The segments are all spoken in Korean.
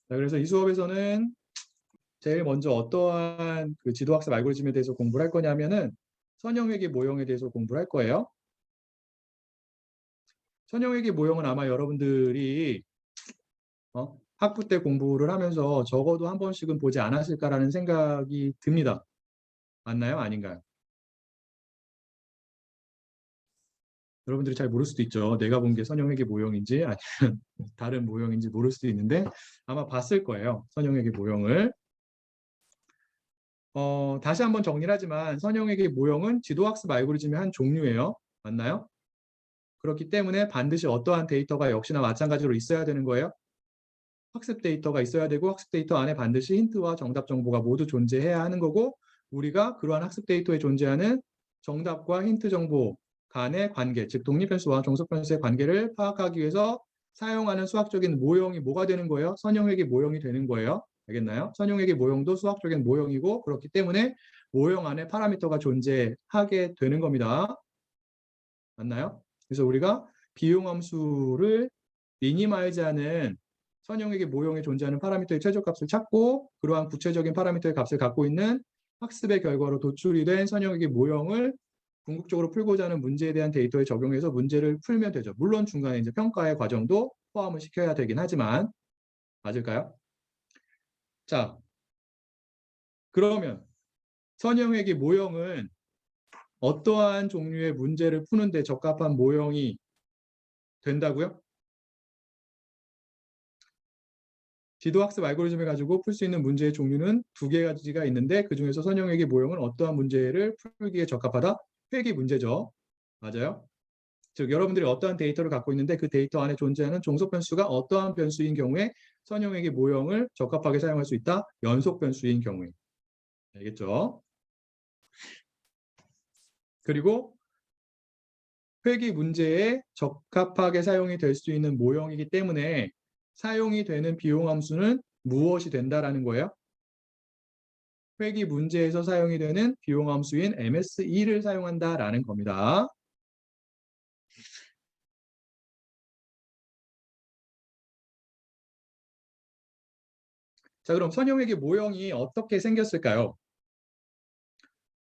자, 그래서 이 수업에서는 제일 먼저 어떠한 그 지도학습 알고리즘에 대해서 공부를 할 거냐면은 선형회계 모형에 대해서 공부를 할 거예요. 선형회계 모형은 아마 여러분들이 학부 때 공부를 하면서 적어도 한 번씩은 보지 않았을까라는 생각이 듭니다. 맞나요? 아닌가요? 여러분들이 잘 모를 수도 있죠. 내가 본 게 선형회계 모형인지 아니면 다른 모형인지 모를 수도 있는데 아마 봤을 거예요. 선형회계 모형을. 다시 한번 정리를 하지만 선형회계 모형은 지도학습 알고리즘의 한 종류예요. 맞나요? 그렇기 때문에 반드시 어떠한 데이터가 역시나 마찬가지로 있어야 되는 거예요. 학습 데이터가 있어야 되고 학습 데이터 안에 반드시 힌트와 정답 정보가 모두 존재해야 하는 거고 우리가 그러한 학습 데이터에 존재하는 정답과 힌트 정보 간의 관계, 즉 독립변수와 종속변수의 관계를 파악하기 위해서 사용하는 수학적인 모형이 뭐가 되는 거예요? 선형회계 모형이 되는 거예요. 알겠나요? 선형회계 모형도 수학적인 모형이고 그렇기 때문에 모형 안에 파라미터가 존재하게 되는 겁니다. 맞나요? 그래서 우리가 비용함수를 미니마이즈하는 선형에게 모형에 존재하는 파라미터의 최저값을 찾고 그러한 구체적인 파라미터의 값을 갖고 있는 학습의 결과로 도출이 된 선형에게 모형을 궁극적으로 풀고자 하는 문제에 대한 데이터에 적용해서 문제를 풀면 되죠. 물론 중간에 이제 평가의 과정도 포함을 시켜야 되긴 하지만 맞을까요? 자, 그러면 선형에게 모형은 어떠한 종류의 문제를 푸는데 적합한 모형이 된다고요? 지도학습 알고리즘을 가지고 풀 수 있는 문제의 종류는 두 가지가 있는데 그중에서 선형회계 모형은 어떠한 문제를 풀기에 적합하다? 회계 문제죠. 맞아요. 즉 여러분들이 어떠한 데이터를 갖고 있는데 그 데이터 안에 존재하는 종속 변수가 어떠한 변수인 경우에 선형회계 모형을 적합하게 사용할 수 있다? 연속 변수인 경우에. 알겠죠? 그리고 회계 문제에 적합하게 사용이 될 수 있는 모형이기 때문에 사용이 되는 비용 함수는 무엇이 된다라는 거예요? 회계 문제에서 사용이 되는 비용 함수인 MSE를 사용한다라는 겁니다. 자, 그럼 선형회계 모형이 어떻게 생겼을까요?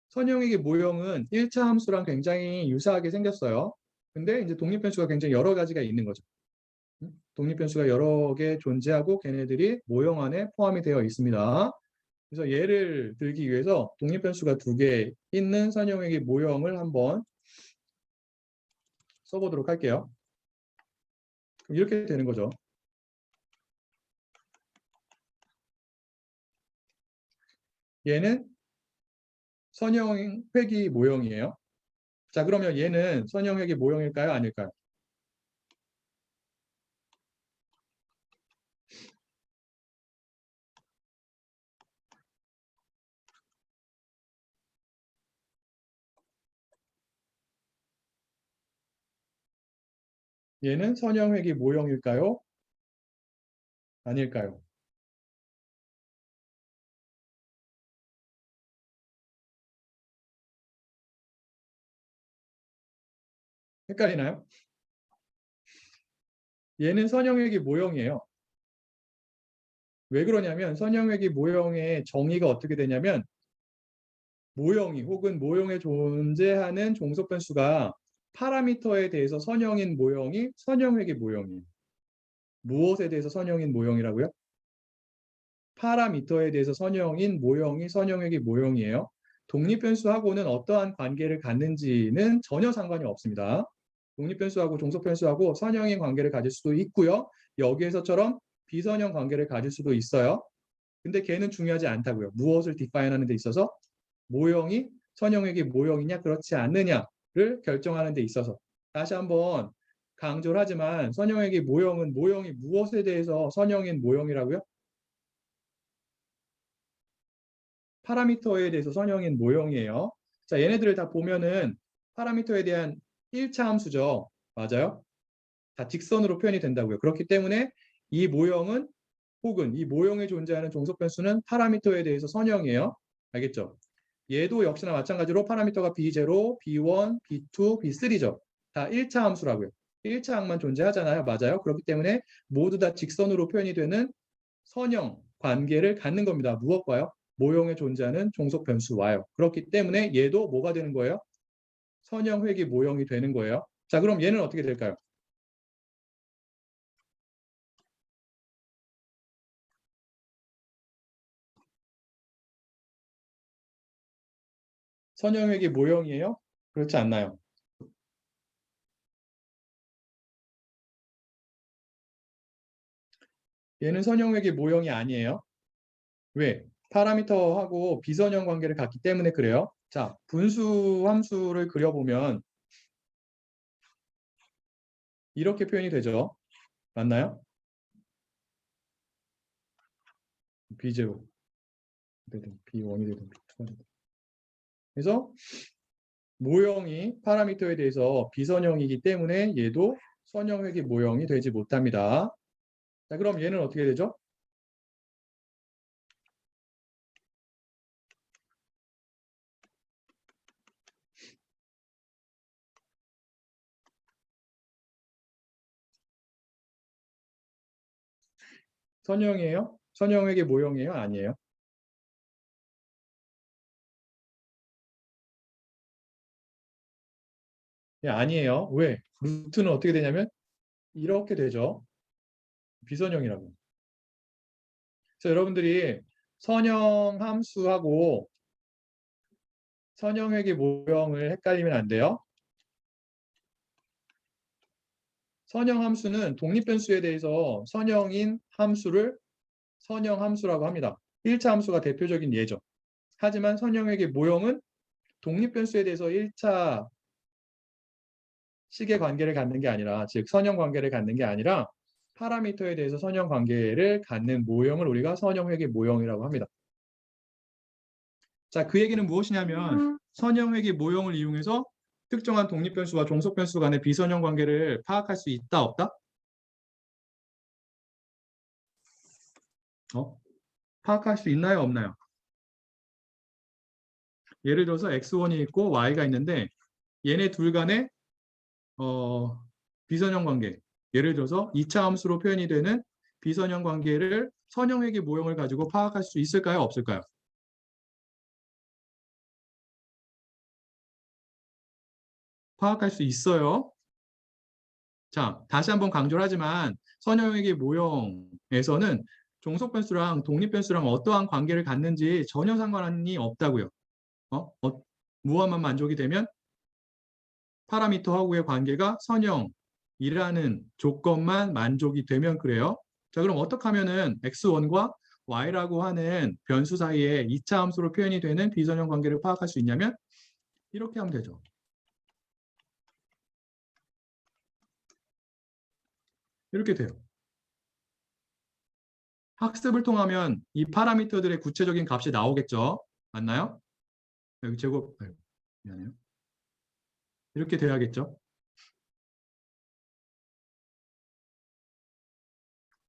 선형회계 모형은 1차 함수랑 굉장히 유사하게 생겼어요. 근데 이제 독립변수가 굉장히 여러 가지가 있는 거죠. 독립변수가 여러 개 존재하고 걔네들이 모형 안에 포함이 되어 있습니다. 그래서 예를 들기 위해서 독립변수가 두 개 있는 선형회계 모형을 한번 써보도록 할게요. 이렇게 되는 거죠. 얘는 선형회계 모형이에요. 자, 그러면 얘는 선형회계 모형일까요? 아닐까요? 얘는 선형회계 모형일까요? 아닐까요? 헷갈리나요? 얘는 선형회계 모형이에요. 왜 그러냐면 선형회계 모형의 정의가 어떻게 되냐면 모형이 혹은 모형에 존재하는 종속 변수가 파라미터에 대해서 선형인 모형이 선형회계 모형이에요. 무엇에 대해서 선형인 모형이라고요? 파라미터에 대해서 선형인 모형이 선형회계 모형이에요. 독립변수하고는 어떠한 관계를 갖는지는 전혀 상관이 없습니다. 독립변수하고 종속변수하고 선형인 관계를 가질 수도 있고요. 여기에서처럼 비선형 관계를 가질 수도 있어요. 근데 걔는 중요하지 않다고요. 무엇을 디파인하는 데 있어서 모형이 선형회계 모형이냐 그렇지 않느냐를 결정하는 데 있어서 다시 한번 강조를 하지만 선형회계 모형은 모형이 무엇에 대해서 선형인 모형이라고요? 파라미터에 대해서 선형인 모형이에요. 자, 얘네들을 다 보면은 파라미터에 대한 1차 함수죠. 맞아요? 다 직선으로 표현이 된다고요. 그렇기 때문에 이 모형은 혹은 이 모형에 존재하는 종속 변수는 파라미터에 대해서 선형이에요. 알겠죠? 얘도 역시나 마찬가지로 파라미터가 B0, B1, B2, B3죠. 다 1차 함수라고요. 1차 항만 존재하잖아요. 맞아요? 그렇기 때문에 모두 다 직선으로 표현이 되는 선형 관계를 갖는 겁니다. 무엇과요? 모형에 존재하는 종속 변수와요. 그렇기 때문에 얘도 뭐가 되는 거예요? 선형 회귀 모형이 되는 거예요. 자, 그럼 얘는 어떻게 될까요? 선형 회귀 모형이에요? 그렇지 않나요? 얘는 선형 회귀 모형이 아니에요. 왜? 파라미터하고 비선형 관계를 갖기 때문에 그래요. 자, 분수 함수를 그려보면 이렇게 표현이 되죠. 맞나요? B0 되든 B1이 되든 B2가 되든. 그래서 모형이 파라미터에 대해서 비선형이기 때문에 얘도 선형 회귀 모형이 되지 못합니다. 자, 그럼 얘는 어떻게 되죠? 선형이에요? 선형 회귀 모형이에요? 아니에요? 예, 아니에요. 왜? 루트는 어떻게 되냐면 이렇게 되죠. 비선형이라고. 그래서 여러분들이 선형 함수하고 선형 회귀 모형을 헷갈리면 안 돼요. 선형 함수는 독립변수에 대해서 선형인 함수를 선형 함수라고 합니다. 1차 함수가 대표적인 예죠. 하지만 선형 회귀 모형은 독립변수에 대해서 1차 식의 관계를 갖는 게 아니라, 즉 선형 관계를 갖는 게 아니라 파라미터에 대해서 선형 관계를 갖는 모형을 우리가 선형 회귀 모형이라고 합니다. 자, 그 얘기는 무엇이냐면 선형 회귀 모형을 이용해서 특정한 독립변수와 종속변수 간의 비선형 관계를 파악할 수 있다, 없다? 파악할 수 있나요, 없나요? 예를 들어서 x1이 있고 y가 있는데 얘네 둘 간의 비선형 관계, 예를 들어서 2차 함수로 표현이 되는 비선형 관계를 선형 회귀 모형을 가지고 파악할 수 있을까요, 없을까요? 파악할 수 있어요. 자, 다시 한번 강조를 하지만 선형 회귀 모형에서는 종속변수랑 독립변수랑 어떠한 관계를 갖는지 전혀 상관이 없다고요. 무엇만 만족이 되면 파라미터하고의 관계가 선형이라는 조건만 만족이 되면 그래요. 자, 그럼 어떻게 하면은 x1과 y라고 하는 변수 사이에 2차 함수로 표현이 되는 비선형 관계를 파악할 수 있냐면 이렇게 하면 되죠. 이렇게 돼요. 학습을 통하면 이 파라미터들의 구체적인 값이 나오겠죠. 맞나요? 여기 제곱, 미안해요. 이렇게 돼야겠죠.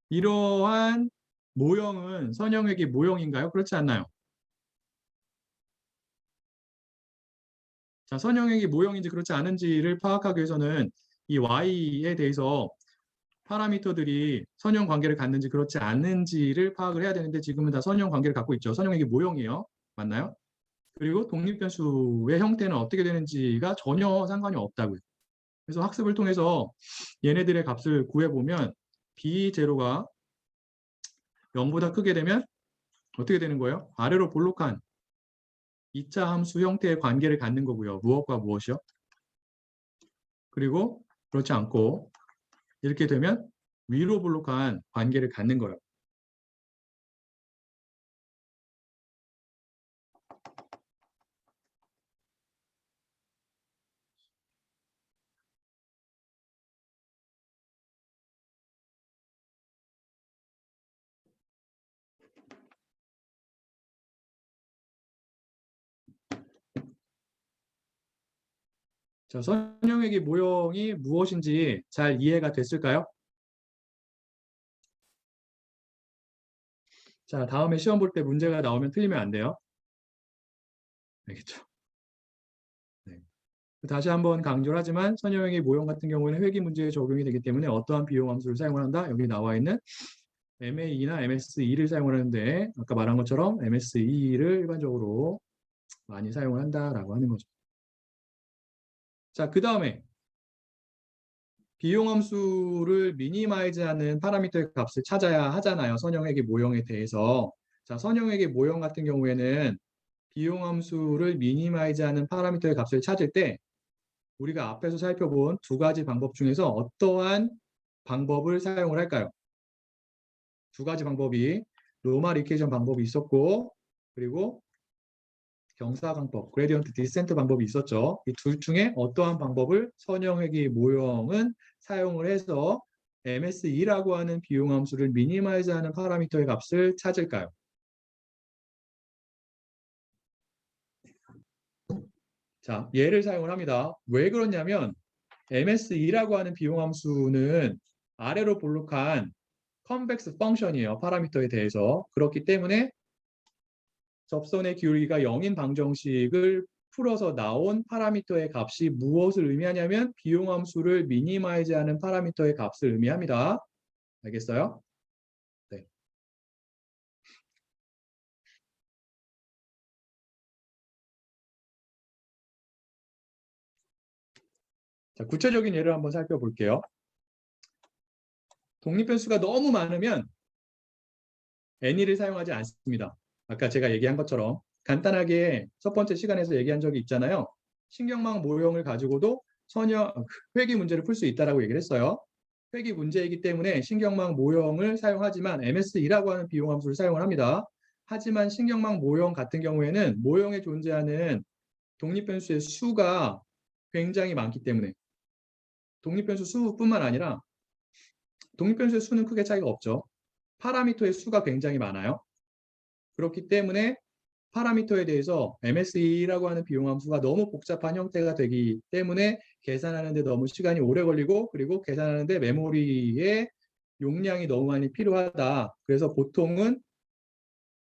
이러한 모형은 선형회귀 모형인가요? 그렇지 않나요? 자, 선형회귀 모형인지 그렇지 않은지를 파악하기 위해서는 이 y에 대해서 파라미터들이 선형 관계를 갖는지 그렇지 않은지를 파악을 해야 되는데 지금은 다 선형 관계를 갖고 있죠. 선형회귀 모형이에요. 맞나요? 그리고 독립변수의 형태는 어떻게 되는지가 전혀 상관이 없다고요. 그래서 학습을 통해서 얘네들의 값을 구해보면 b0가 0보다 크게 되면 어떻게 되는 거예요? 아래로 볼록한 2차 함수 형태의 관계를 갖는 거고요. 무엇과 무엇이요? 그리고 그렇지 않고 이렇게 되면 위로 볼록한 관계를 갖는 거예요. 자, 선형회귀 모형이 무엇인지 잘 이해가 됐을까요? 자, 다음에 시험 볼 때 문제가 나오면 틀리면 안 돼요. 알겠죠? 네. 다시 한번 강조를 하지만 선형회귀 모형 같은 경우에는 회귀 문제에 적용이 되기 때문에 어떠한 비용 함수를 사용을 한다? 여기 나와 있는 MAE나 MSE를 사용을 하는데 아까 말한 것처럼 MSE를 일반적으로 많이 사용을 한다라고 하는 거죠. 자, 그 다음에 비용함수를 미니마이즈하는 파라미터의 값을 찾아야 하잖아요. 선형회계 모형에 대해서. 자, 선형회계 모형 같은 경우에는 비용함수를 미니마이즈하는 파라미터의 값을 찾을 때 우리가 앞에서 살펴본 두 가지 방법 중에서 어떠한 방법을 사용을 할까요? 두 가지 방법이 로마 리케이션 방법이 있었고 그리고 경사강법, 그레디언트 디센트 방법이 있었죠. 이 둘 중에 어떠한 방법을 선형회계 모형은 사용을 해서 MSE라고 하는 비용함수를 미니마이즈하는 파라미터의 값을 찾을까요? 자, 얘를 사용을 합니다. 왜 그러냐면 MSE라고 하는 비용함수는 아래로 볼록한 컨벡스 펑션이에요. 파라미터에 대해서. 그렇기 때문에 접선의 기울기가 0인 방정식을 풀어서 나온 파라미터의 값이 무엇을 의미하냐면 비용함수를 미니마이즈하는 파라미터의 값을 의미합니다. 알겠어요? 네. 자, 구체적인 예를 한번 살펴볼게요. 독립변수가 너무 많으면 NE를 사용하지 않습니다. 아까 제가 얘기한 것처럼 간단하게 첫 번째 시간에서 얘기한 적이 있잖아요. 신경망 모형을 가지고도 회귀 문제를 풀 수 있다고 얘기를 했어요. 회귀 문제이기 때문에 신경망 모형을 사용하지만 MSE라고 하는 비용함수를 사용을 합니다. 하지만 신경망 모형 같은 경우에는 모형에 존재하는 독립변수의 수가 굉장히 많기 때문에 독립변수 수뿐만 아니라 독립변수의 수는 크게 차이가 없죠. 파라미터의 수가 굉장히 많아요. 그렇기 때문에 파라미터에 대해서 MSE라고 하는 비용함수가 너무 복잡한 형태가 되기 때문에 계산하는데 너무 시간이 오래 걸리고 그리고 계산하는데 메모리의 용량이 너무 많이 필요하다. 그래서 보통은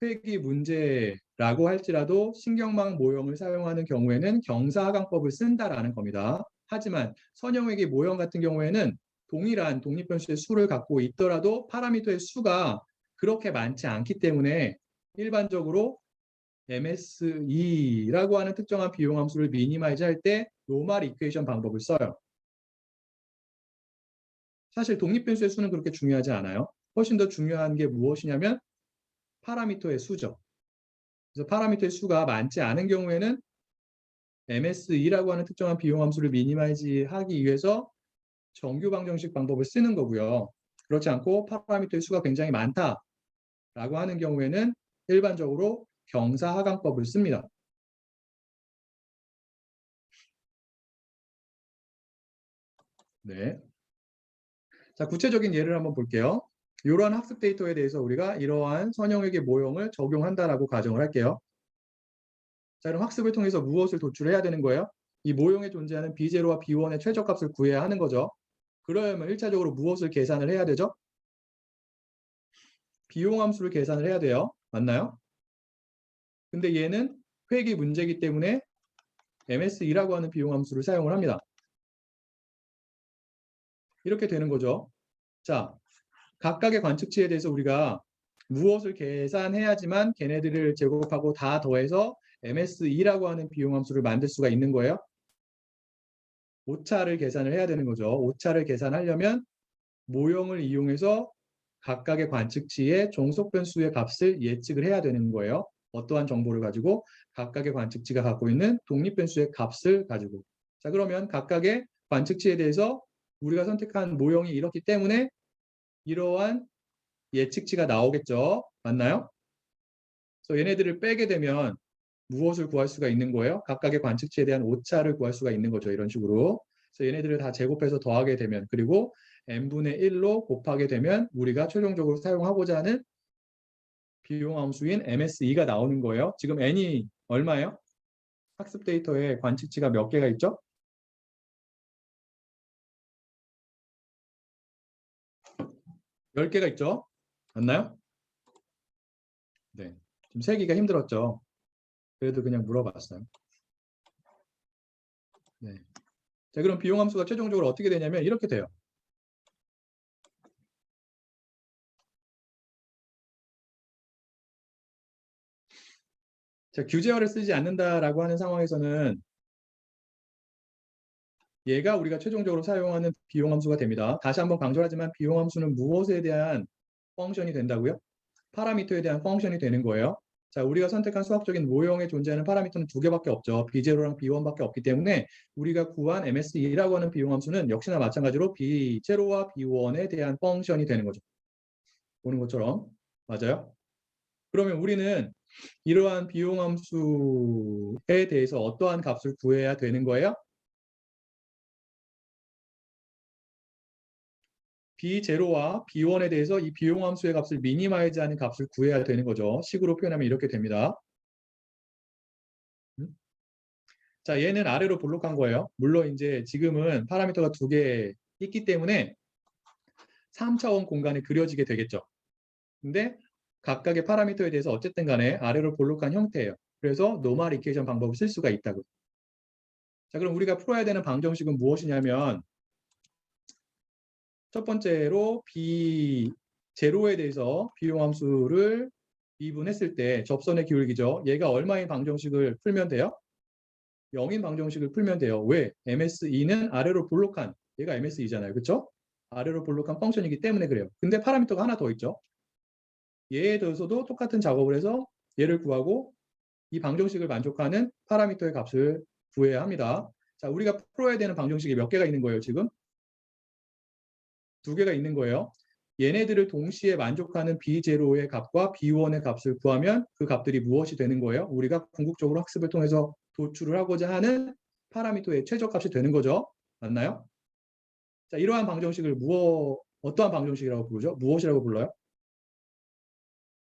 회귀 문제라고 할지라도 신경망 모형을 사용하는 경우에는 경사하강법을 쓴다라는 겁니다. 하지만 선형회귀 모형 같은 경우에는 동일한 독립변수의 수를 갖고 있더라도 파라미터의 수가 그렇게 많지 않기 때문에 일반적으로 MSE라고 하는 특정한 비용함수를 미니마이즈 할 때 노멀 이퀘이션 방법을 써요. 사실 독립변수의 수는 그렇게 중요하지 않아요. 훨씬 더 중요한 게 무엇이냐면 파라미터의 수죠. 그래서 파라미터의 수가 많지 않은 경우에는 MSE라고 하는 특정한 비용함수를 미니마이즈 하기 위해서 정규 방정식 방법을 쓰는 거고요. 그렇지 않고 파라미터의 수가 굉장히 많다라고 하는 경우에는 일반적으로 경사하강법을 씁니다. 네. 자, 구체적인 예를 한번 볼게요. 이러한 학습 데이터에 대해서 우리가 이러한 선형회계 모형을 적용한다라고 가정을 할게요. 자, 그럼 학습을 통해서 무엇을 도출해야 되는 거예요? 이 모형에 존재하는 B0와 B1의 최저값을 구해야 하는 거죠. 그러려면 1차적으로 무엇을 계산을 해야 되죠? 비용함수를 계산을 해야 돼요. 맞나요? 근데 얘는 회귀 문제이기 때문에 MSE라고 하는 비용함수를 사용을 합니다. 이렇게 되는 거죠. 자, 각각의 관측치에 대해서 우리가 무엇을 계산해야지만 걔네들을 제곱하고 다 더해서 MSE라고 하는 비용함수를 만들 수가 있는 거예요. 오차를 계산을 해야 되는 거죠. 오차를 계산하려면 모형을 이용해서 각각의 관측치의 종속변수의 값을 예측을 해야 되는 거예요. 어떠한 정보를 가지고 각각의 관측치가 갖고 있는 독립변수의 값을 가지고. 자, 그러면 각각의 관측치에 대해서 우리가 선택한 모형이 이렇기 때문에 이러한 예측치가 나오겠죠. 맞나요? 그래서 얘네들을 빼게 되면 무엇을 구할 수가 있는 거예요? 각각의 관측치에 대한 오차를 구할 수가 있는 거죠. 이런 식으로. 그래서 얘네들을 다 제곱해서 더하게 되면 그리고 n분의 1로 곱하게 되면 우리가 최종적으로 사용하고자 하는 비용함수인 MSE가 나오는 거예요. 지금 n이 얼마예요? 학습 데이터에 관측치가 몇 개가 있죠? 10개가 있죠? 맞나요? 네. 좀 세기가 힘들었죠. 그래도 그냥 물어봤어요. 네. 자, 그럼 비용함수가 최종적으로 어떻게 되냐면 이렇게 돼요. 자, 규제어를 쓰지 않는다라고 하는 상황에서는 얘가 우리가 최종적으로 사용하는 비용함수가 됩니다. 다시 한번 강조하지만 비용함수는 무엇에 대한 펑션이 된다고요? 파라미터에 대한 펑션이 되는 거예요. 자, 우리가 선택한 수학적인 모형에 존재하는 파라미터는 두 개밖에 없죠. B0랑 B1밖에 없기 때문에 우리가 구한 MSE라고 하는 비용함수는 역시나 마찬가지로 B0와 B1에 대한 펑션이 되는 거죠. 보는 것처럼. 맞아요? 그러면 우리는 이러한 비용함수에 대해서 어떠한 값을 구해야 되는 거예요? B0와 B1에 대해서 이 비용함수의 값을 미니마이즈하는 값을 구해야 되는 거죠. 식으로 표현하면 이렇게 됩니다. 자, 얘는 아래로 볼록한 거예요. 물론 이제 지금은 파라미터가 두 개 있기 때문에 3차원 공간에 그려지게 되겠죠. 근데 각각의 파라미터에 대해서 어쨌든 간에 아래로 볼록한 형태예요. 그래서 노멀 이퀘이션 방법을 쓸 수가 있다고. 자, 그럼 우리가 풀어야 되는 방정식은 무엇이냐면 첫 번째로 B0에 대해서 비용함수를 미분했을 때 접선의 기울기죠. 얘가 얼마인 방정식을 풀면 돼요? 0인 방정식을 풀면 돼요. 왜? MSE는 아래로 볼록한, 얘가 MSE잖아요. 그렇죠? 아래로 볼록한 펑션이기 때문에 그래요. 근데 파라미터가 하나 더 있죠. 얘에 대해서도 똑같은 작업을 해서 얘를 구하고 이 방정식을 만족하는 파라미터의 값을 구해야 합니다. 자, 우리가 풀어야 되는 방정식이 몇 개가 있는 거예요, 지금? 두 개가 있는 거예요. 얘네들을 동시에 만족하는 B0의 값과 B1의 값을 구하면 그 값들이 무엇이 되는 거예요? 우리가 궁극적으로 학습을 통해서 도출을 하고자 하는 파라미터의 최저값이 되는 거죠. 맞나요? 자, 이러한 방정식을 어떠한 방정식이라고 부르죠? 무엇이라고 불러요?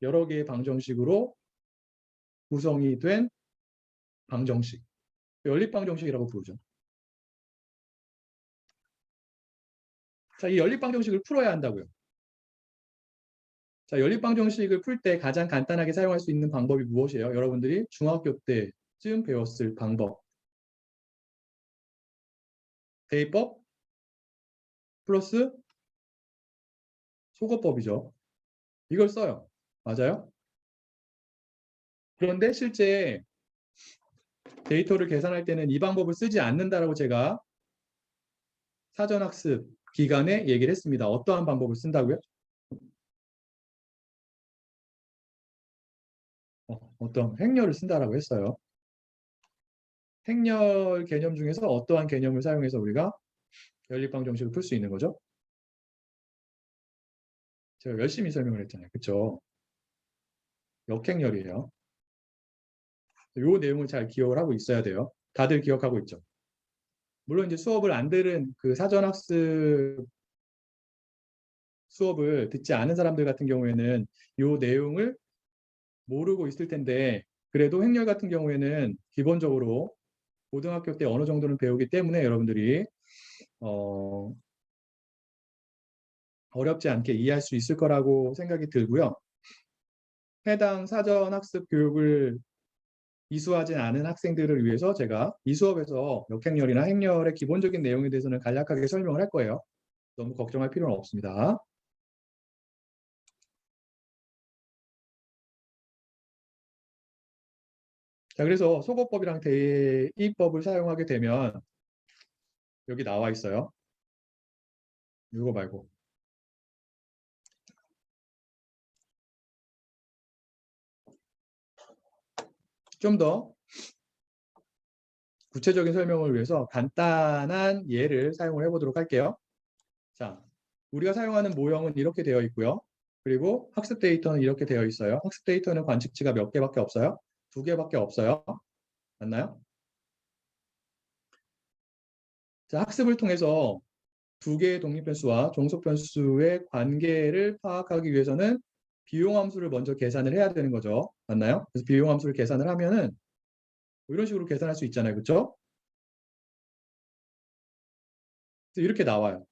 여러 개의 방정식으로 구성이 된 방정식. 연립방정식이라고 부르죠. 자, 이 연립방정식을 풀어야 한다고요. 자, 연립방정식을 풀 때 가장 간단하게 사용할 수 있는 방법이 무엇이에요? 여러분들이 중학교 때쯤 배웠을 방법. 대입법 플러스 소거법이죠. 이걸 써요. 맞아요? 그런데 실제 데이터를 계산할 때는 이 방법을 쓰지 않는다라고 제가 사전학습 기간에 얘기를 했습니다. 어떠한 방법을 쓴다고요? 어떤 행렬을 쓴다라고 했어요. 행렬 개념 중에서 어떠한 개념을 사용해서 우리가 연립방정식을 풀 수 있는 거죠? 제가 열심히 설명을 했잖아요. 그렇죠? 역행렬이에요. 이 내용을 잘 기억을 하고 있어야 돼요. 다들 기억하고 있죠? 물론 이제 수업을 안 들은 그 사전학습 수업을 듣지 않은 사람들 같은 경우에는 이 내용을 모르고 있을 텐데 그래도 행렬 같은 경우에는 기본적으로 고등학교 때 어느 정도는 배우기 때문에 여러분들이 어렵지 않게 이해할 수 있을 거라고 생각이 들고요. 해당 사전학습 교육을 이수하지 않은 학생들을 위해서 제가 이 수업에서 역행렬이나 행렬의 기본적인 내용에 대해서는 간략하게 설명을 할 거예요. 너무 걱정할 필요는 없습니다. 자, 그래서 소거법이랑 대입법을 사용하게 되면 여기 나와 있어요. 이거 말고. 좀 더 구체적인 설명을 위해서 간단한 예를 사용을 해보도록 할게요. 자, 우리가 사용하는 모형은 이렇게 되어 있고요. 그리고 학습 데이터는 이렇게 되어 있어요. 학습 데이터는 관측치가 몇 개밖에 없어요? 두 개밖에 없어요. 맞나요? 자, 학습을 통해서 두 개의 독립변수와 종속변수의 관계를 파악하기 위해서는 비용함수를 먼저 계산을 해야 되는 거죠. 맞나요? 그래서 비용함수를 계산을 하면은 뭐 이런 식으로 계산할 수 있잖아요. 그렇죠? 이렇게 나와요.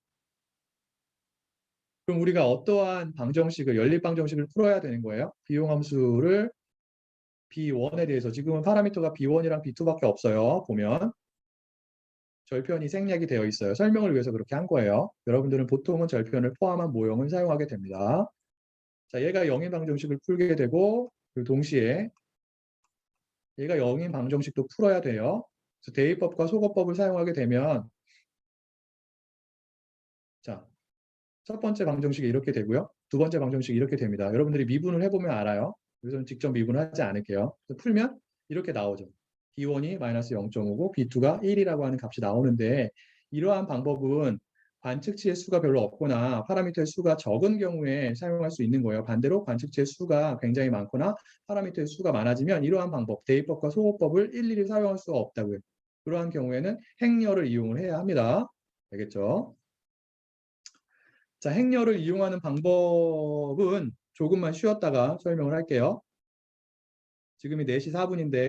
그럼 우리가 어떠한 방정식을 연립방정식을 풀어야 되는 거예요? 비용함수를 B1에 대해서 지금은 파라미터가 B1이랑 B2밖에 없어요. 보면 절편이 생략이 되어 있어요. 설명을 위해서 그렇게 한 거예요. 여러분들은 보통은 절편을 포함한 모형을 사용하게 됩니다. 자, 얘가 영인 방정식을 풀게 되고 그 동시에 얘가 0인 방정식도 풀어야 돼요. 그래서 대입법과 소거법을 사용하게 되면 자, 첫 번째 방정식이 이렇게 되고요. 두 번째 방정식이 이렇게 됩니다. 여러분들이 미분을 해보면 알아요. 그래서 직접 미분을 하지 않을게요. 그래서 풀면 이렇게 나오죠. B1이 마이너스 0.5고 B2가 1이라고 하는 값이 나오는데 이러한 방법은 관측치의 수가 별로 없거나 파라미터의 수가 적은 경우에 사용할 수 있는 거예요. 반대로 관측치의 수가 굉장히 많거나 파라미터의 수가 많아지면 이러한 방법, 대입법과 소거법을 일일이 사용할 수가 없다고요. 그러한 경우에는 행렬을 이용을 해야 합니다. 알겠죠? 자, 행렬을 이용하는 방법은 조금만 쉬었다가 설명을 할게요. 지금이 4시 4분인데